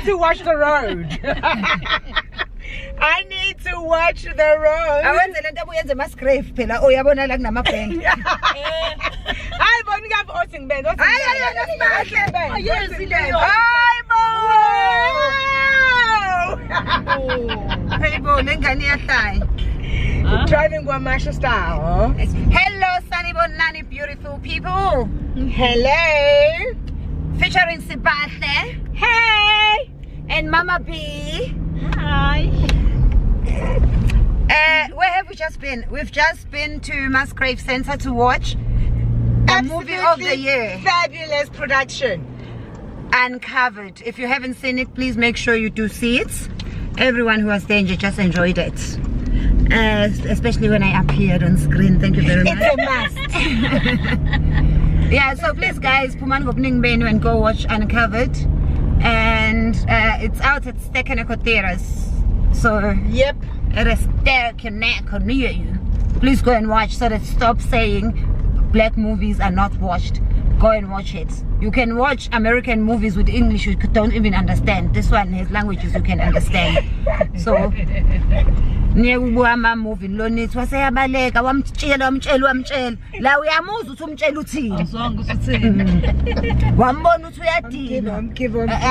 need to watch the road. I need to watch the road. I want to let them masgrave phela uyabona la kunamabhenge. Hayi bona ngapha othi ngibende othi Hayi yes leyo. Hayibo. Hayibo lengane yahlaya. Driving Guamasha style. Hello Sanibonani beautiful people. Hello. Featuring Sibahle. Hey. And Mama B. Hi. Where have we just been? We've just been to Musgrave Center to watch the movie of the year. Fabulous production. Uncovered. If you haven't seen it, please make sure you do see it. Everyone who was there just enjoyed it. Especially when I appeared on screen. Thank you very much. It's a must. Yeah, so please guys, Puman Gopning Menu and go watch Uncovered. And it's out at 𝙏𝙝𝙖𝙣 theaters. So yep. It is there near you. Please go and watch so that stop saying black movies are not watched. Go and watch it. You can watch American movies with English you don't even understand. This one has languages you can understand. So niyekubuka movie lona ithi waseyabaleka wamtshela la uyamuzwa uthi umtshela uthini azonge uthini wambona uthi uyadina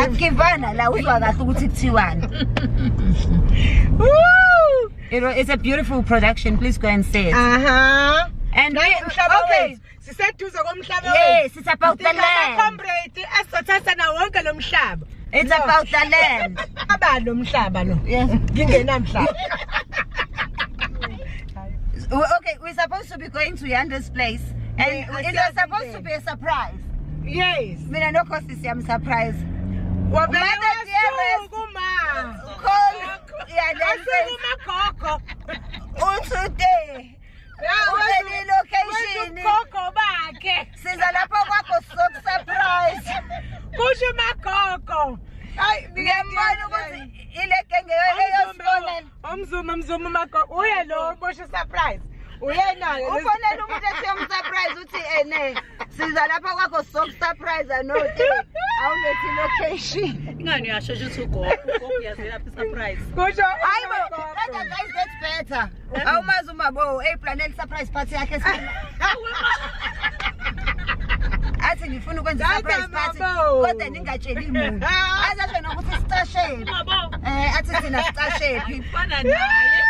akivana la uzwa kahle ukuthi kuthiwani. It's a beautiful production. Please go and see it. And okay, yes, it's about the land. It's about the land. Yes. Okay, we're supposed to be going to Yanda's place, and it was supposed to be a surprise. Yes. I know because this I'm surprised. Athi ngifuna ukwenza surprise party kodwa ningatsheli umuntu azathi nokuthi star shape athi sina star shape ifana naye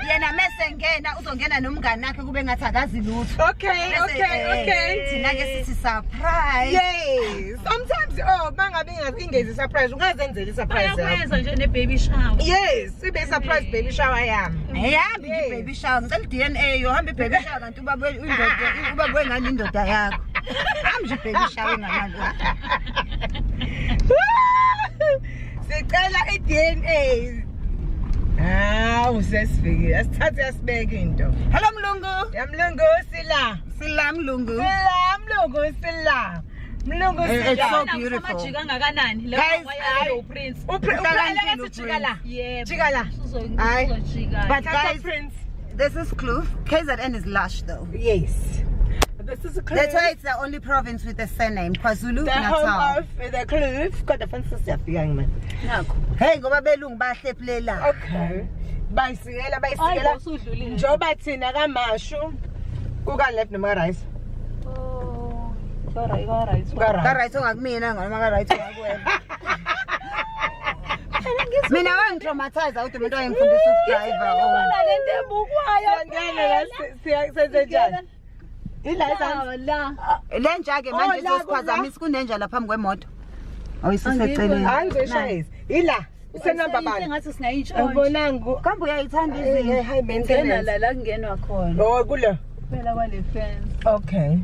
yena mase ngena uzongena nomngane wakhe kube ngathi akazi lutho. Okay. Thina ke sithi surprise. Yes. Sometimes mangabe ingezi surprise ungazenzela surprise yakho nje ne baby shower. Yes, ibe surprise baby shower yami. Eyabi baby shower ngicela DNA yo hambe baby shower kanti ubabwe indoda ubabwe ngani indoda yakho. I'm just baby shower ngamalo. Sicela iDNA. Usesifike. Asithathe asibeke into. Hello Mlungu. Ya Mlungu sila. Sila Mlungu. Sila Mlungu sila. Mlungu sila. It's so beautiful. Amajika ngakanani le wayalo prince. Yeah. Chikala. But guys, this is Kloof. KZN is lush though. Yes. This is a Kloof. That's why it's the only province with the surname KwaZulu Natal. The home of the Kloof. Got the fancy stuff, young man. Hey, ngoba belungu bahleplela. Okay. Bayisikela. Njoba thina kaMashu kuka left noma rice. Oh. Ka-right. Ka-right ongakumina noma ka-right ongakuwena. Mina wangitraumatize ukuthi umuntu wayengifundisa ukudriver. Wona lento ebukwayo. Siyasenze njani? Lenja ke manje izosiphazamisa kunenja la phambi kwemoto. Awusiseceleni. Angizoshayiza. Ila usenamba bani? Ngathi sinayo intshontsho. Angibonanga. Kambe uyayithanda izinto. Hey, ngena la kungenwa khona. Oh, kulo. Phela kwale fence. Okay.